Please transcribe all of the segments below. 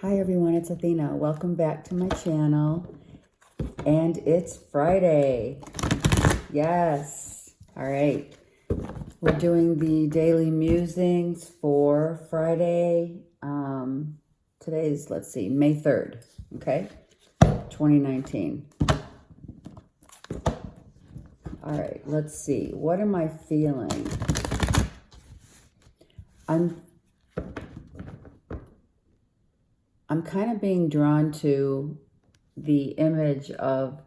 Hi everyone, it's Athena. Welcome back to my channel. And it's Friday. Yes. All right. We're doing the daily musings for Friday. Today's, let's see, May 3rd. Okay. 2019. All right. Let's see. What am I feeling? I'm kind of being drawn to the image of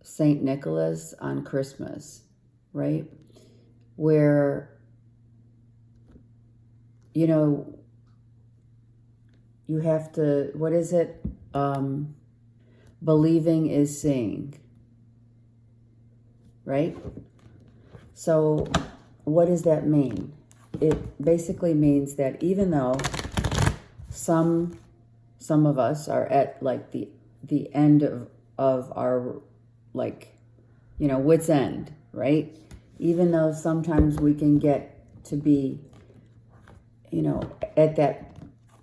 Saint Nicholas on Christmas, right? Where, you know, you have to, what is it? Believing is seeing, right? So what does that mean? It basically means that even though some of us are at like the end of our, like, wit's end, right? Even though sometimes we can get to be, at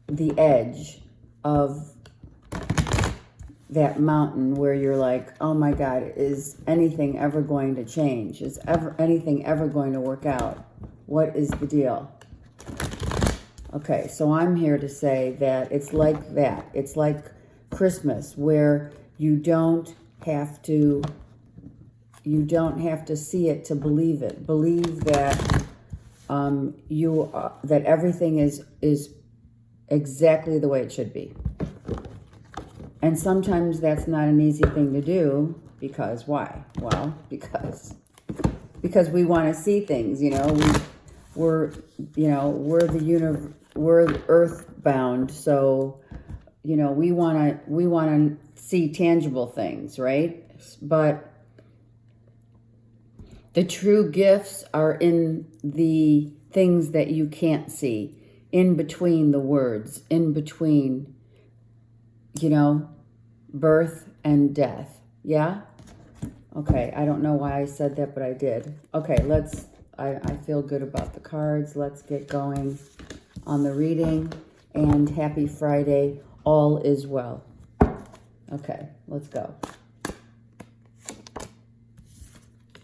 the edge of that mountain where you're like, oh my God, is anything ever going to change? Is anything ever going to work out? What is the deal? Okay, so I'm here to say that it's like that. It's like Christmas, where you don't have to see it to believe it. Believe that that everything is exactly the way it should be. And sometimes that's not an easy thing to do, because why? Well, because we want to see things, we're earthbound, so we want to see tangible things, right? But the true gifts are in the things that you can't see, in between the words, in between, birth and death. Yeah? Okay, I don't know why I said that, but I did. Okay, I feel good about the cards. Let's get going on the reading. And happy Friday. All is well. Okay, let's go.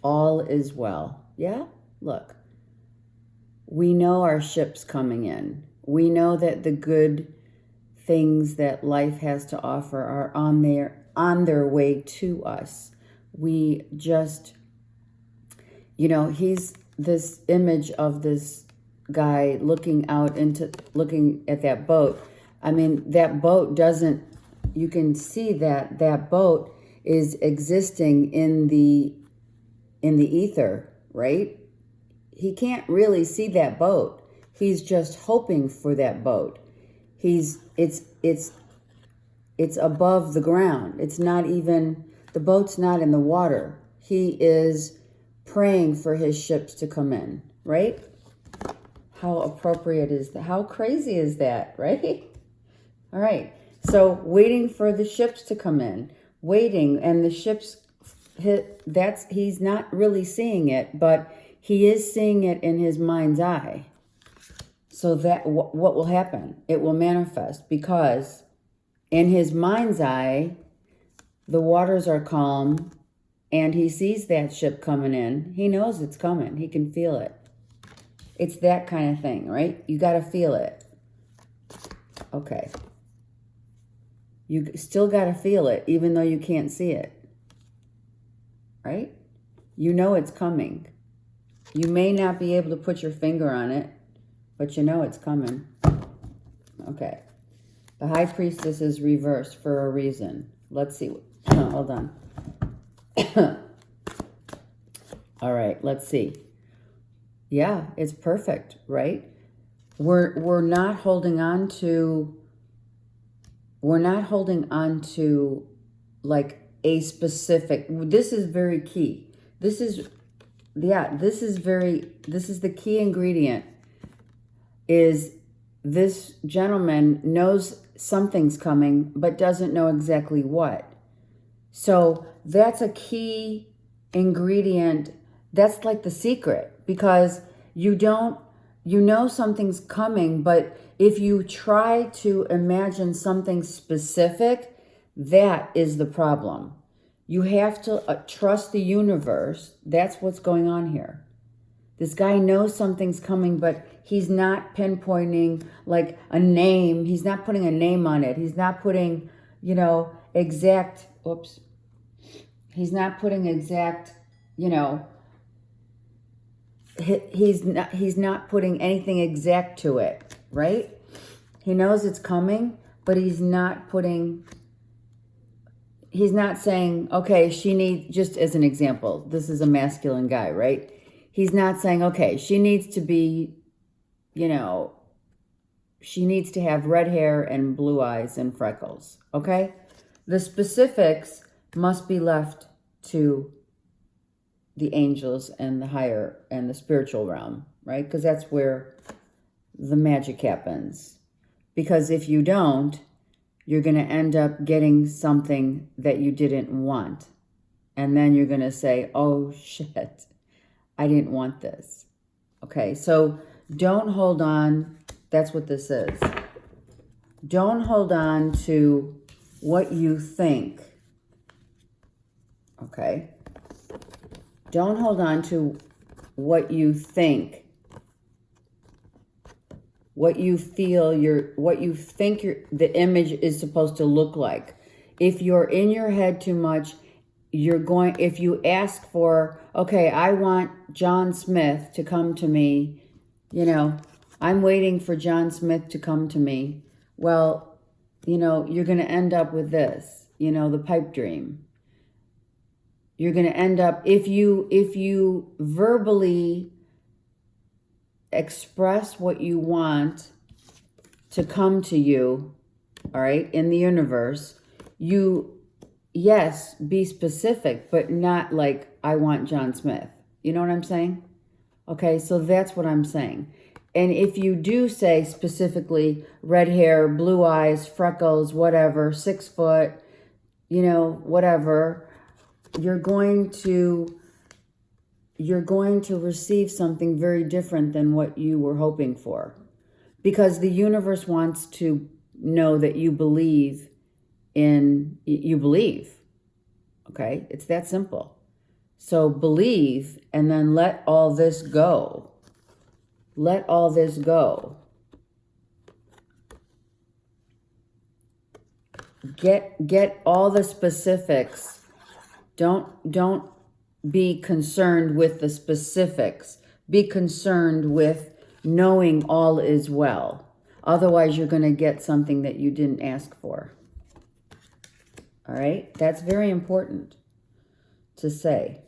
All is well. Yeah? Look. We know our ship's coming in. We know that the good things that life has to offer are on their way to us. We just, he's this image of this guy looking at that boat. I mean, that boat doesn't, you can see that boat is existing in the ether, right? He can't really see that boat. He's just hoping for that boat. It's above the ground. It's not even, the boat's not in the water. He is praying for his ships to come in, right? How appropriate is that? How crazy is that, right? All right. So waiting for the ships to come in, waiting, and the ships he's not really seeing it, but he is seeing it in his mind's eye. So that what will happen? It will manifest, because in his mind's eye, the waters are calm, and he sees that ship coming in. He knows it's coming. He can feel it. It's that kind of thing, right? You got to feel it. Okay. You still got to feel it, even though you can't see it. Right? You know it's coming. You may not be able to put your finger on it, but you know it's coming. Okay. The High Priestess is reversed for a reason. Let's see. Hold on. All right, let's see. Yeah, it's perfect, right? We're not holding on to like a specific, this is very key. This is the key ingredient, is this gentleman knows something's coming, but doesn't know exactly what. So that's a key ingredient. That's like the secret, because you know something's coming, but If you try to imagine something specific, that is the problem. You have to trust the universe. That's what's going on here. This guy knows something's coming, but he's not pinpointing like a name. He's not putting a name on it. He's not putting, exact, he's not putting exact, he's not putting anything exact to it, right? He knows it's coming, but he's not saying, okay, she needs, just as an example, this is a masculine guy, right? He's not saying, okay, she needs to be, she needs to have red hair and blue eyes and freckles, okay? The specifics must be left to the angels and the higher and the spiritual realm, right? Because that's where the magic happens. Because if you don't, you're going to end up getting something that you didn't want. And then you're going to say, oh, shit, I didn't want this. Okay, so don't hold on. That's what this is. Don't hold on to what you think. Okay? Don't hold on to what you think. What you feel, the image is supposed to look like. If you're in your head too much, if you ask for, okay, I want John Smith to come to me, I'm waiting for John Smith to come to me. Well, you're going to end up with this, the pipe dream. You're going to end up, if you verbally express what you want to come to you, all right, in the universe, yes, be specific, but not like, I want John Smith. You know what I'm saying? Okay, so that's what I'm saying. And if you do say specifically red hair, blue eyes, freckles, whatever, 6 foot, whatever, you're going to receive something very different than what you were hoping for. Because the universe wants to know that you believe. Okay? It's that simple. So believe and then let all this go. Let all this go. Get all the specifics. Don't be concerned with the specifics. Be concerned with knowing all is well. Otherwise, you're going to get something that you didn't ask for. All right? That's very important to say.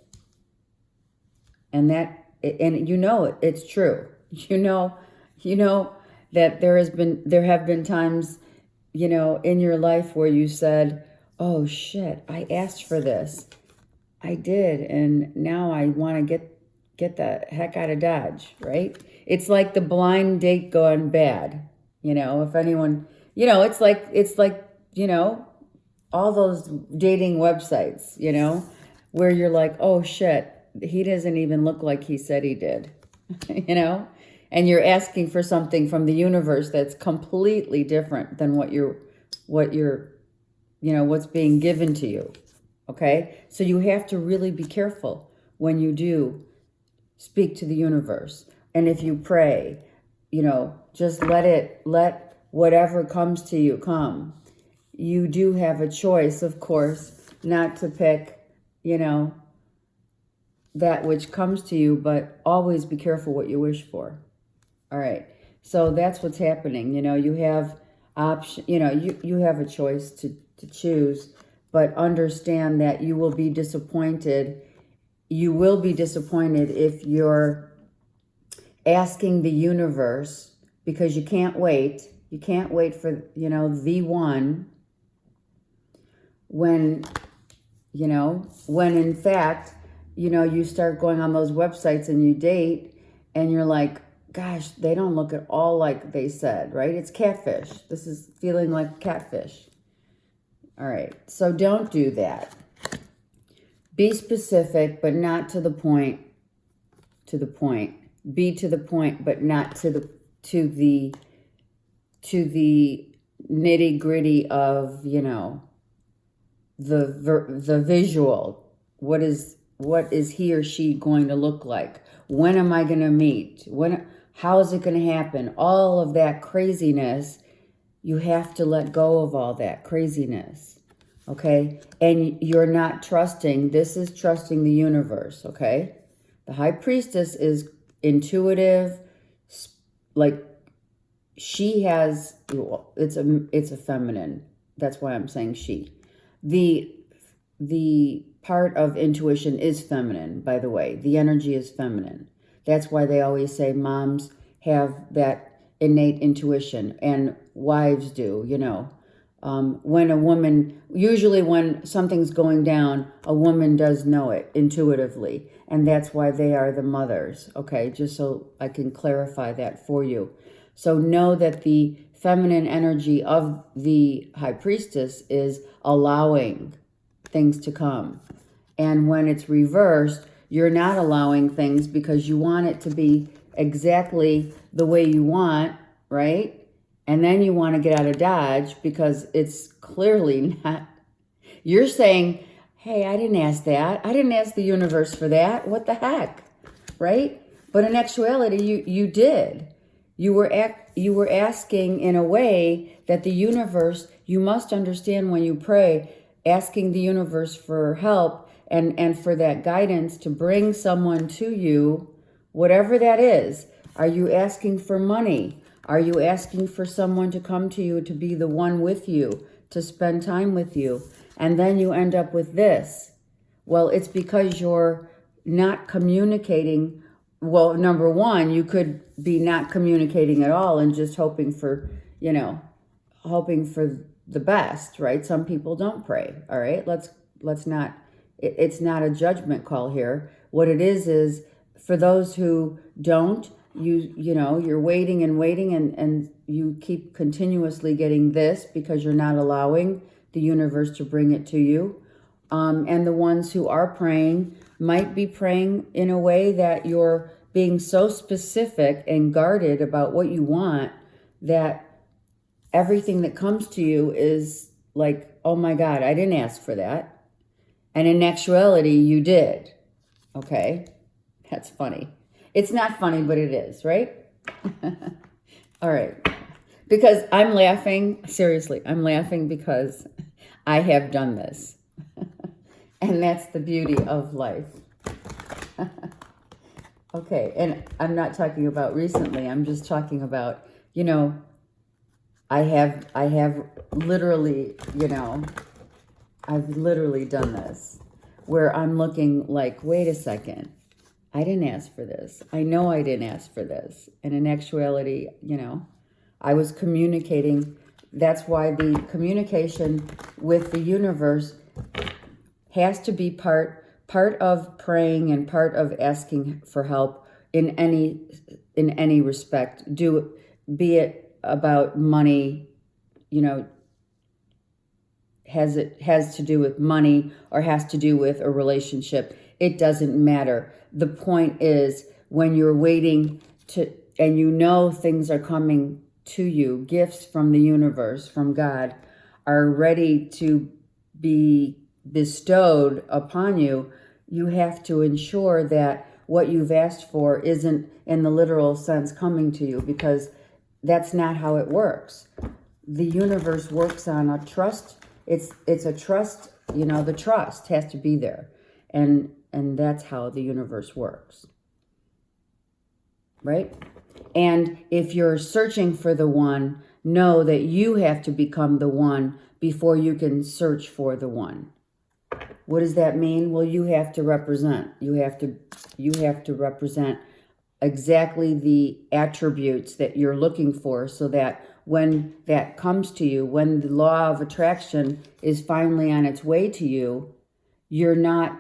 And it's true. You know that there have been times, in your life where you said, oh shit, I asked for this. I did, and now I want to get the heck out of Dodge, right? It's like the blind date gone bad. If anyone, it's like, all those dating websites, where you're like, oh shit, he doesn't even look like he said he did, and you're asking for something from the universe that's completely different than what's being given to you. Okay? So you have to really be careful when you do speak to the universe. And if you pray, just let whatever comes to you come. You do have a choice, of course, not to pick, that which comes to you, but always be careful what you wish for. All right. So that's what's happening. You have option, you have a choice to choose, but understand that you will be disappointed. You will be disappointed if you're asking the universe, because you can't wait. You can't wait for, the one when in fact, you start going on those websites and you date and you're like, gosh, they don't look at all like they said, right? It's catfish. This is feeling like catfish. All right. So don't do that. Be specific, but not to the point. Be to the point, but not to the to the nitty gritty of, you know, the visual. What is he or she going to look like? When am I going to meet? How is it going to happen? All of that craziness, you have to let go of all that craziness, okay? And you're not trusting. This is trusting the universe, okay? The high priestess is intuitive, like she has, it's a feminine. That's why I'm saying she. The part of intuition is feminine, by the way. The energy is feminine. That's why they always say moms have that innate intuition, and wives do, you know. When a woman, usually when something's going down, a woman does know it intuitively. And that's why they are the mothers, okay? Just so I can clarify that for you. So know that the feminine energy of the high priestess is allowing things to come. And when it's reversed, you're not allowing things because you want it to be exactly the way you want, right? And then you want to get out of Dodge because it's clearly not. You're saying, hey, I didn't ask that. I didn't ask the universe for that. What the heck, right? But in actuality, you did. You were asking in a way that the universe, you must understand when you pray, asking the universe for help and for that guidance to bring someone to you, whatever that is. Are you asking for money? Are you asking for someone to come to you, to be the one with you, to spend time with you? And then you end up with this. Well, it's because you're not communicating. Well, number one, you could be not communicating at all and just hoping for, you know, hoping for the best, right? Some people don't pray, all right? Let's not, it's not a judgment call here. What it is for those who don't, you know, you're waiting and you keep continuously getting this because you're not allowing the universe to bring it to you. And the ones who are praying might be praying in a way that you're being so specific and guarded about what you want that everything that comes to you is like, oh my God, I didn't ask for that. And in actuality, you did. Okay? That's funny. It's not funny, but it is, right? All right. Because I'm laughing, seriously, I'm laughing because I have done this. And that's the beauty of life. Okay, and I'm not talking about recently, I'm just talking about, you know, I have literally, you know, I've literally done this where I'm looking like, wait a second, I didn't ask for this. I know I didn't ask for this. And in actuality, you know, I was communicating. That's why the communication with the universe has to be part of praying and part of asking for help in any respect. Be it about money, you know, has to do with money or has to do with a relationship. It doesn't matter. The point is when you're waiting and you know things are coming to you, gifts from the universe, from God, are ready to be bestowed upon you, you have to ensure that what you've asked for isn't in the literal sense coming to you, because that's not how it works. The universe works on a trust. It's a trust, you know, the trust has to be there. And that's how the universe works. Right? And if you're searching for the one, know that you have to become the one before you can search for the one. What does that mean? Well, you have to represent. You have to represent exactly the attributes that you're looking for, so that when that comes to you, when the law of attraction is finally on its way to you, you're not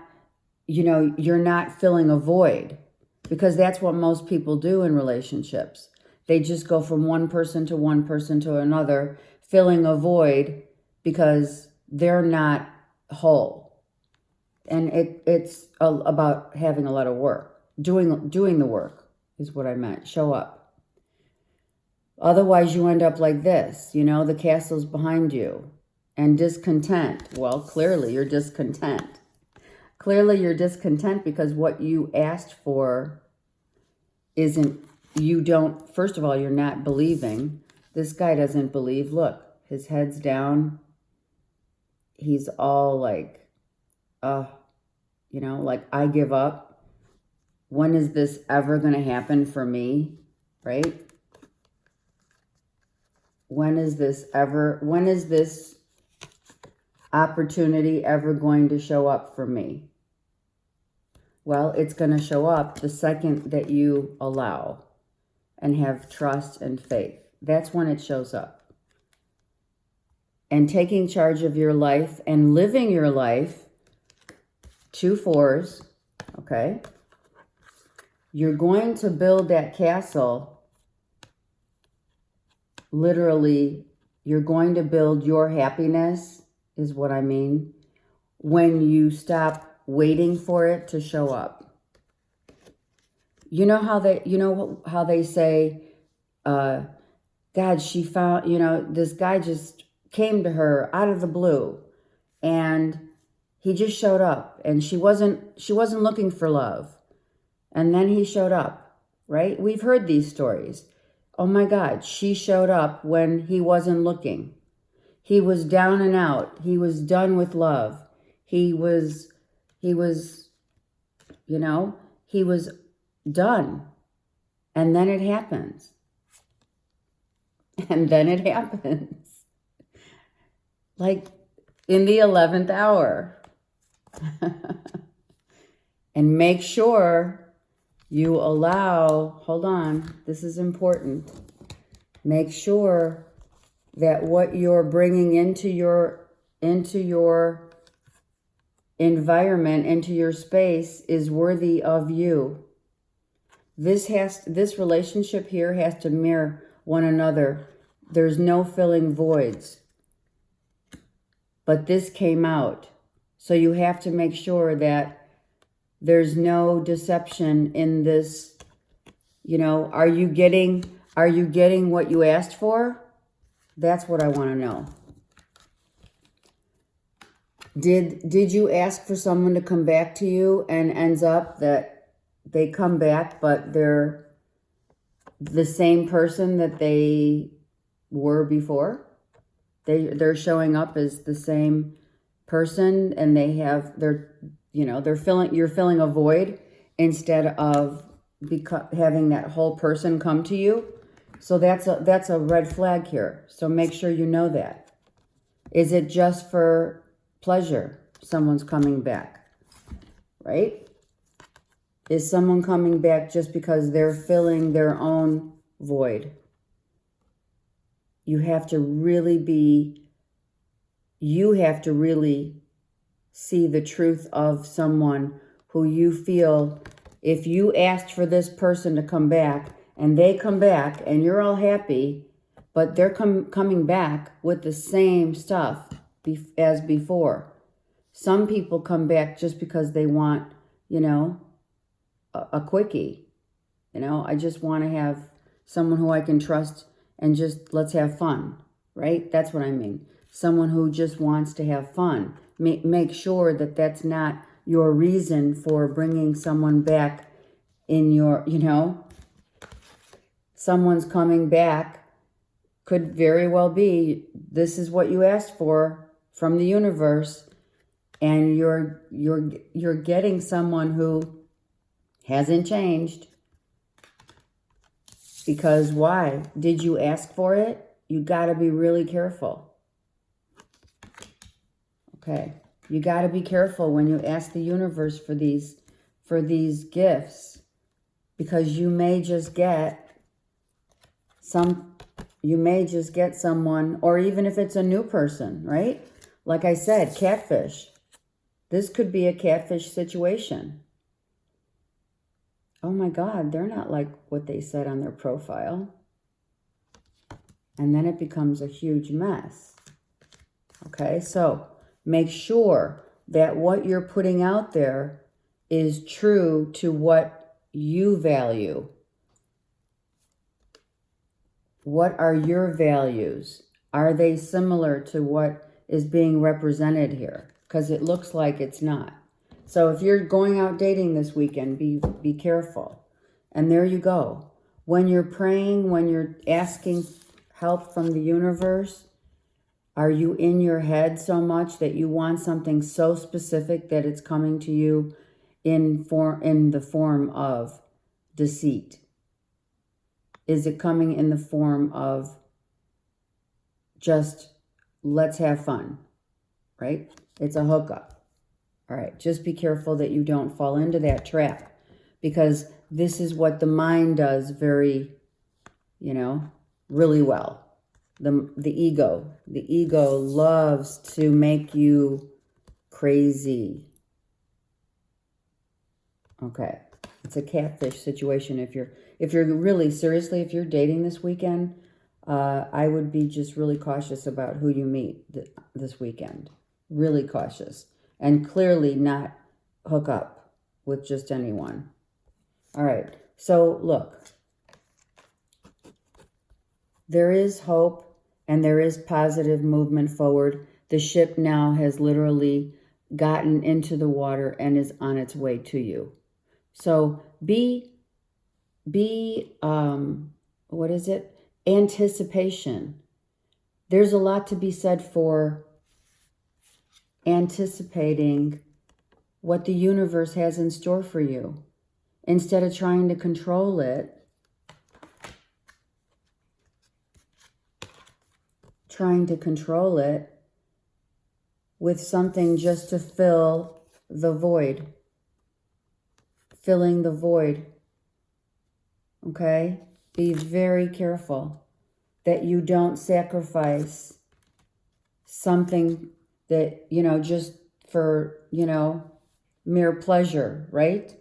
filling a void, because that's what most people do in relationships. They just go from one person to another, filling a void because they're not whole. And it's about having a lot of work. Doing the work is what I meant. Show up. Otherwise, you end up like this, you know, the castle's behind you. And discontent. Well, clearly you're discontent. Clearly you're discontent because what you asked for isn't, you don't, first of all, you're not believing. This guy doesn't believe. Look, his head's down. He's all like, you know, like, I give up. When is this ever going to happen for me? Right? When is this opportunity ever going to show up for me? Well, it's going to show up the second that you allow and have trust and faith. That's when it shows up. And taking charge of your life and living your life, 2 4s, okay? You're going to build that castle. Literally, you're going to build your happiness, is what I mean, when you stop waiting for it to show up. You know how they say, God, she found, you know, this guy just came to her out of the blue and he just showed up and she wasn't looking for love. And then he showed up, right? We've heard these stories. Oh my God, she showed up when he wasn't looking. He was down and out. He was done with love. He was, you know, he was done. And then it happens. And then it happens. Like in the 11th hour. And make sure you allow, hold on, this is important. Make sure that what you're bringing into your environment, into your space, is worthy of you. This relationship here has to mirror one another. There's no filling voids. But this came out. So you have to make sure that there's no deception in this. You know, are you getting what you asked for? That's what I want to know. Did you ask for someone to come back to you and ends up that they come back, but they're the same person that they were before? They're showing up as the same person and you're filling a void instead of having that whole person come to you. So that's a red flag here. So make sure you know that. Is it just for pleasure? Someone's coming back, right? Is someone coming back just because they're filling their own void? You have to really see the truth of someone who you feel, if you asked for this person to come back and they come back and you're all happy, but they're coming back with the same stuff as before. Some people come back just because they want, you know, a quickie. You know, I just want to have someone who I can trust and just let's have fun, right? That's what I mean. Someone who just wants to have fun. Make sure that that's not your reason for bringing someone back in your, you know, someone's coming back could very well be, this is what you asked for from the universe, and you're getting someone who hasn't changed. Because why? Did you ask for it? You got to be really careful. Okay. You got to be careful when you ask the universe for these gifts, because you may just get someone, or even if it's a new person, right? Like I said, catfish. This could be a catfish situation. Oh my God, they're not like what they said on their profile. And then it becomes a huge mess. Okay, so make sure that what you're putting out there is true to what you value. What are your values? Are they similar to what is being represented here? Because it looks like it's not. So if you're going out dating this weekend, be careful. And there you go. When you're praying, when you're asking help from the universe, are you in your head so much that you want something so specific that it's coming to you in the form of deceit? Is it coming in the form of just let's have fun, right? It's a hookup. All right, just be careful that you don't fall into that trap, because this is what the mind does very, really well. The ego loves to make you crazy. Okay, it's a catfish situation. If you're really seriously, if you're dating this weekend, I would be just really cautious about who you meet this weekend. Really cautious, and clearly not hook up with just anyone. All right, so look. There is hope and there is positive movement forward. The ship now has literally gotten into the water and is on its way to you. So be what is it? Anticipation. There's a lot to be said for anticipating what the universe has in store for you. Instead of trying to control it, with something just to fill the void. Filling the void. Okay? Be very careful that you don't sacrifice something that, just for, mere pleasure, right?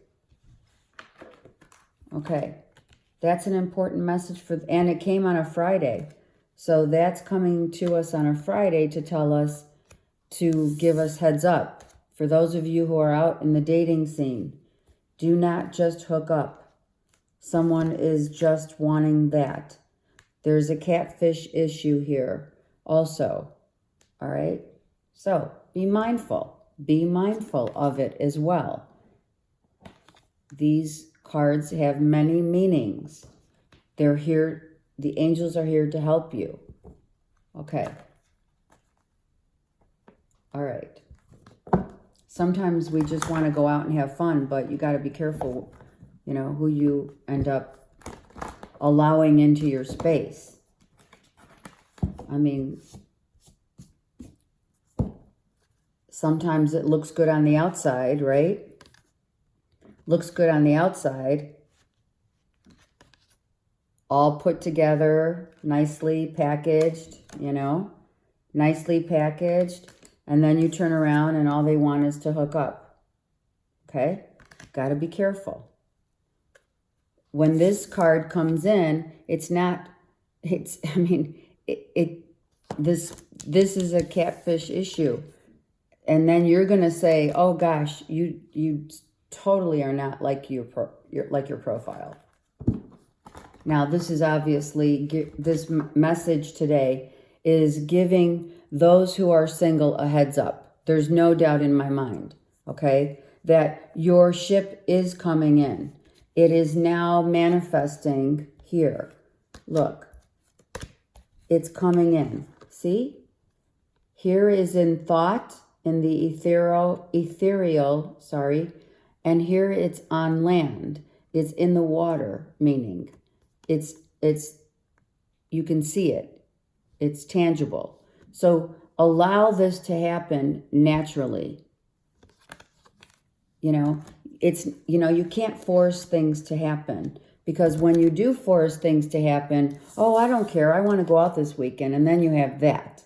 Okay. That's an important message and it came on a Friday. So that's coming to us on a Friday to tell us, to give us heads up. For those of you who are out in the dating scene, do not just hook up. Someone is just wanting that. There's a catfish issue here also. All right? So be mindful. Be mindful of it as well. These cards have many meanings. They're here. The angels are here to help you. Okay. All right. Sometimes we just want to go out and have fun, but you got to be careful, who you end up allowing into your space. I mean, sometimes it looks good on the outside, right? Looks good on the outside. All put together, nicely packaged, nicely packaged. And then you turn around and all they want is to hook up. Okay? Got to be careful. When this card comes in, this is a catfish issue. And then you're going to say, oh gosh, you totally are not like your profile. Now, this is obviously, this message today is giving those who are single a heads up. There's no doubt in my mind, okay, that your ship is coming in. It is now manifesting here. Look, it's coming in. See? Here is in thought, in the ethereal, and here it's on land. It's in the water, meaning it's you can see it. It's tangible. So allow this to happen naturally. You can't force things to happen, because when you do force things to happen, oh, I don't care, I want to go out this weekend, and then you have that.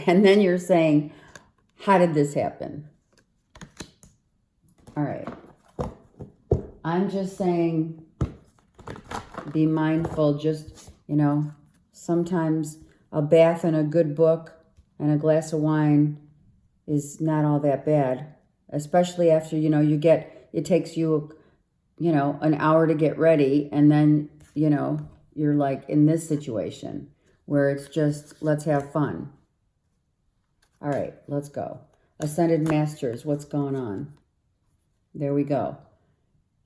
And then you're saying, how did this happen? All right. I'm just saying, be mindful. Just, sometimes a bath and a good book and a glass of wine is not all that bad. Especially after, it takes you, an hour to get ready, and then, you're you're like in this situation where it's just, let's have fun. All right, let's go. Ascended Masters, what's going on? There we go.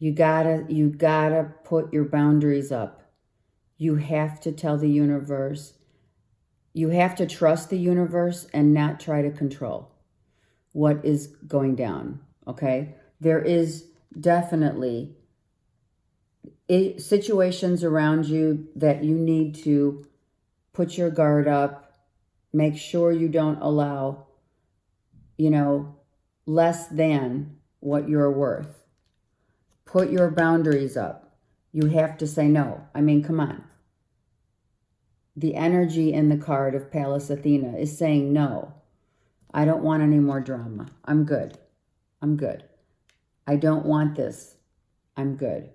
You gotta put your boundaries up. You have to tell the universe. You have to trust the universe and not try to control what is going down, okay? There is definitely situations around you that you need to put your guard up. Make sure you don't allow, less than what you're worth. Put your boundaries up. You have to say no. I mean, come on. The energy in the card of Pallas Athena is saying no. I don't want any more drama. I'm good. I'm good. I don't want this. I'm good.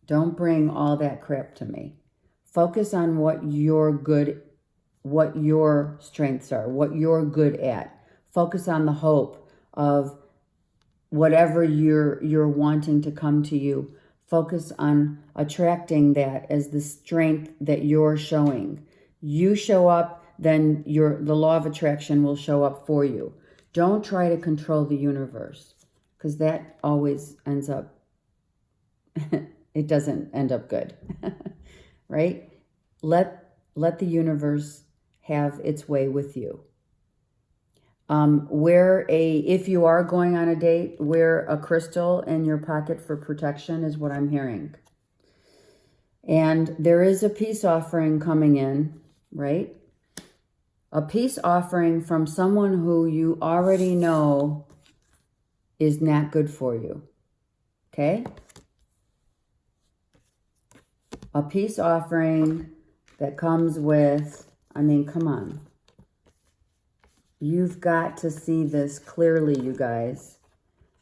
Don't bring all that crap to me. Focus on what you're good, what your strengths are, what you're good at. Focus on the hope of whatever you're wanting to come to you. Focus on attracting that as the strength that you're showing. You show up, then the law of attraction will show up for you. Don't try to control the universe, because that always ends up, it doesn't end up good, right? Let the universe have its way with you. If you are going on a date, wear a crystal in your pocket for protection is what I'm hearing. And there is a peace offering coming in, right? A peace offering from someone who you already know is not good for you, okay? A peace offering that comes with, I mean, come on. You've got to see this clearly, you guys.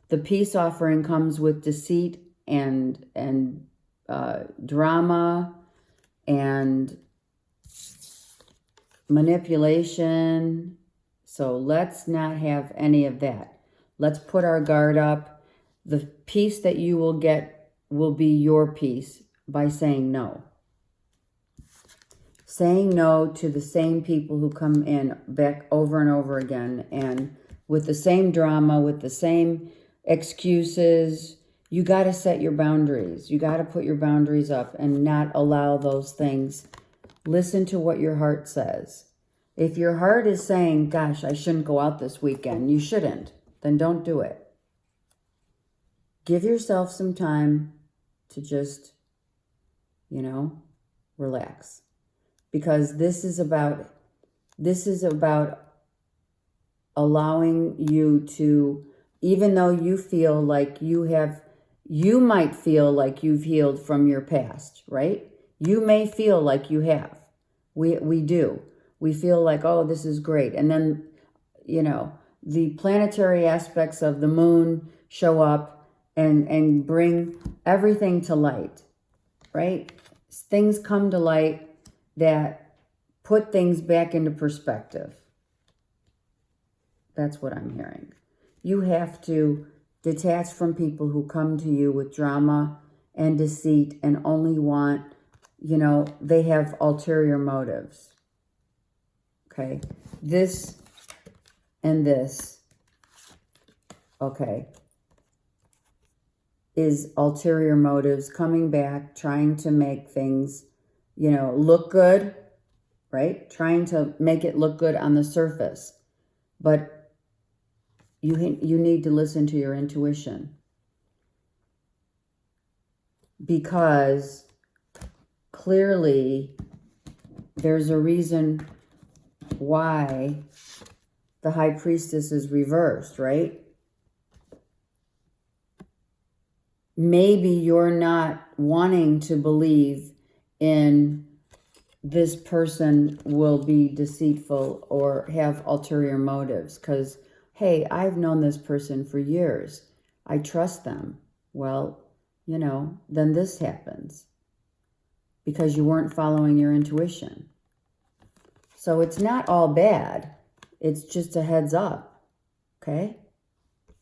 The peace offering comes with deceit and drama and manipulation. So let's not have any of that. Let's put our guard up. The peace that you will get will be your peace by saying no. Saying no to the same people who come in back over and over again and with the same drama, with the same excuses. You got to set your boundaries. You got to put your boundaries up and not allow those things. Listen to what your heart says. If your heart is saying, gosh, I shouldn't go out this weekend, you shouldn't, then don't do it. Give yourself some time to just, relax. Because this is about allowing you to, even though you feel like you might feel like you've healed from your past, right? You may feel like you have. We do. We feel like, oh, this is great. And then, the planetary aspects of the moon show up and bring everything to light, right? Things come to light that put things back into perspective. That's what I'm hearing. You have to detach from people who come to you with drama and deceit and only want, they have ulterior motives. Okay? This and this, okay, is ulterior motives coming back, trying to make things look good, right? Trying to make it look good on the surface. But you need to listen to your intuition. Because clearly there's a reason why the High Priestess is reversed, right? Maybe you're not wanting to believe in this person will be deceitful or have ulterior motives because, hey, I've known this person for years. I trust them. Well, then this happens because you weren't following your intuition. So it's not all bad. It's just a heads up, okay?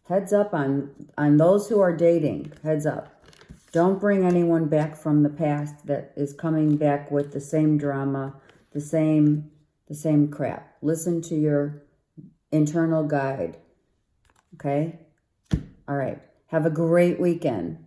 Heads up on those who are dating. Heads up. Don't bring anyone back from the past that is coming back with the same drama, the same crap. Listen to your internal guide. Okay? All right. Have a great weekend.